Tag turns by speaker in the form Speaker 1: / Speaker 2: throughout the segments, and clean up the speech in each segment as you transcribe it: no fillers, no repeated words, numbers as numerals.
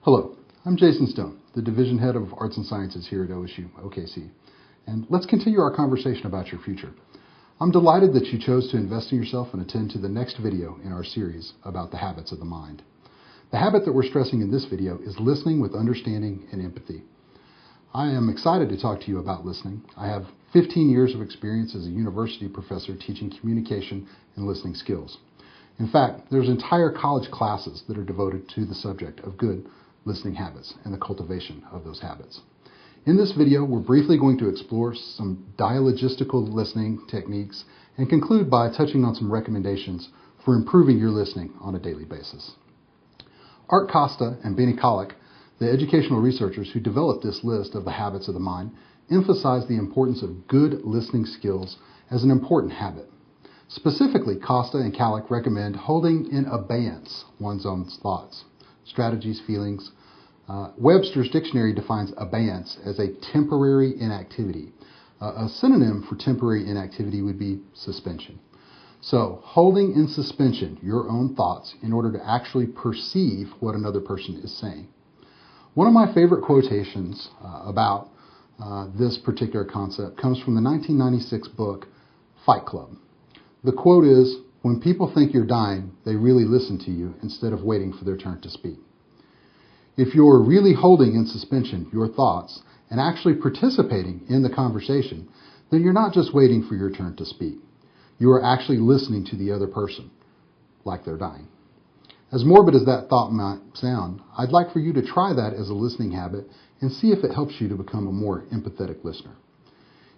Speaker 1: Hello, I'm Jason Stone, the Division Head of Arts and Sciences here at OSU-OKC, and let's continue our conversation about your future. I'm delighted that you chose to invest in yourself and attend to the next video in our series about the habits of the mind. The habit that we're stressing in this video is listening with understanding and empathy. I am excited to talk to you about listening. I have 15 years of experience as a university professor teaching communication and listening skills. In fact, there's entire college classes that are devoted to the subject of good listening habits and the cultivation of those habits. In this video, we're briefly going to explore some dialogistical listening techniques and conclude by touching on some recommendations for improving your listening on a daily basis. Costa Bena Kallick, the educational researchers who developed this list of the habits of the mind, emphasize the importance of good listening skills as an important habit. Specifically, Costa and Kallick recommend holding in abeyance one's own thoughts, strategies, feelings. Webster's dictionary defines abeyance as a temporary inactivity. A synonym for temporary inactivity would be suspension. So, holding in suspension your own thoughts in order to actually perceive what another person is saying. One of my favorite quotations about this particular concept comes from the 1996 book Fight Club. The quote is, "When people think you're dying, they really listen to you instead of waiting for their turn to speak." If you're really holding in suspension your thoughts and actually participating in the conversation, then you're not just waiting for your turn to speak. You are actually listening to the other person like they're dying. As morbid as that thought might sound, I'd like for you to try that as a listening habit and see if it helps you to become a more empathetic listener.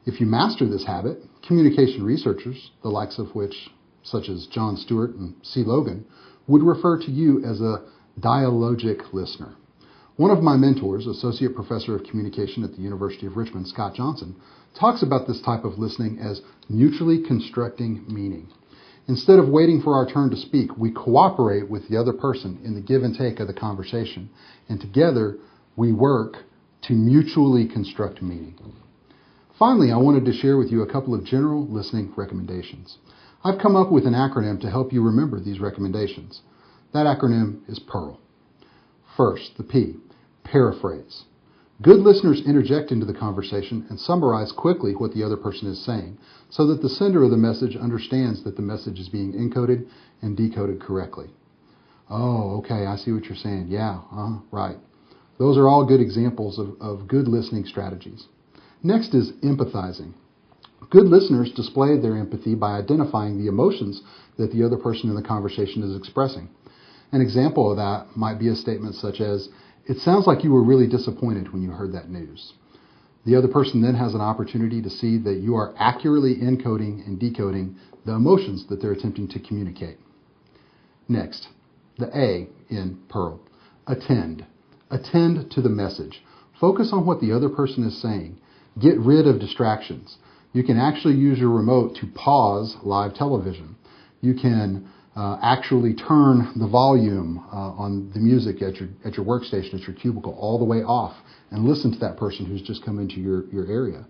Speaker 1: If you master this habit, communication researchers, the likes of which, such as John Stewart and C. Logan, would refer to you as a dialogic listener. One of my mentors, Associate Professor of Communication at the University of Richmond, Scott Johnson, talks about this type of listening as mutually constructing meaning. Instead of waiting for our turn to speak, we cooperate with the other person in the give and take of the conversation, and together we work to mutually construct meaning. Finally, I wanted to share with you a couple of general listening recommendations. I've come up with an acronym to help you remember these recommendations. That acronym is Perl. First, the P, paraphrase. Good listeners interject into the conversation and summarize quickly what the other person is saying so that the sender of the message understands that the message is being encoded and decoded correctly. Oh, okay, I see what you're saying. Yeah, right. Those are all good examples of good listening strategies. Next is empathizing. Good listeners display their empathy by identifying the emotions that the other person in the conversation is expressing. An example of that might be a statement such as, "It sounds like you were really disappointed when you heard that news." The other person then has an opportunity to see that you are accurately encoding and decoding the emotions that they're attempting to communicate. Next, the A in Perl, attend. Attend to the message. Focus on what the other person is saying. Get rid of distractions. You can actually use your remote to pause live television. You can actually turn the volume on the music at your workstation, at your cubicle, all the way off and listen to that person who's just come into your area.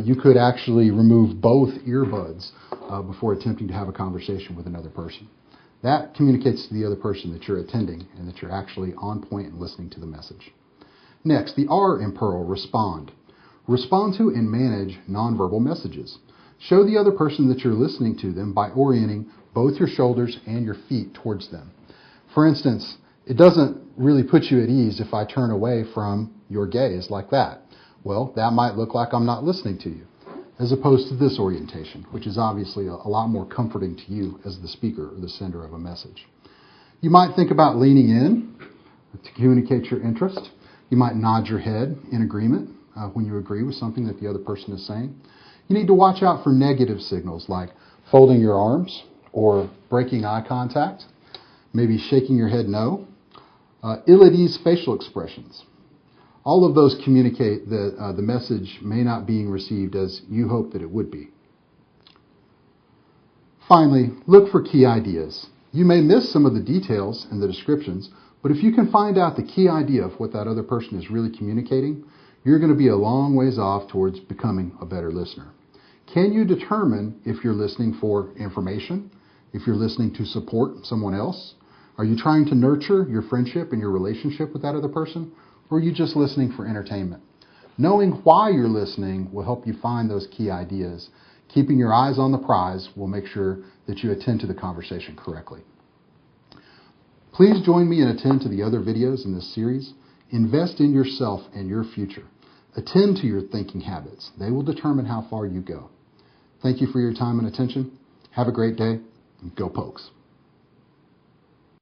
Speaker 1: You could actually remove both earbuds before attempting to have a conversation with another person. That communicates to the other person that you're attending and that you're actually on point and listening to the message. Next, the R in Perl, respond. Respond to and manage nonverbal messages. Show the other person that you're listening to them by orienting both your shoulders and your feet towards them. For instance, it doesn't really put you at ease if I turn away from your gaze like that. Well, that might look like I'm not listening to you, as opposed to this orientation, which is obviously a lot more comforting to you as the speaker or the sender of a message. You might think about leaning in to communicate your interest. You might nod your head in agreement when you agree with something that the other person is saying. You need to watch out for negative signals like folding your arms or breaking eye contact, maybe shaking your head no, ill-at-ease facial expressions. All of those communicate that the message may not be received as you hope that it would be. Finally, look for key ideas. You may miss some of the details in the descriptions, but if you can find out the key idea of what that other person is really communicating, you're going to be a long ways off towards becoming a better listener. Can you determine if you're listening for information, if you're listening to support someone else, Are you trying to nurture your friendship and your relationship with that other person? Or are you just listening for entertainment? Knowing why you're listening will help you find those key ideas. Keeping your eyes on the prize will make sure that you attend to the conversation correctly. Please join me and attend to the other videos in this series. Invest in yourself and your future. Attend to your thinking habits. They will determine how far you go. Thank you for your time and attention. Have a great day. Go Pokes.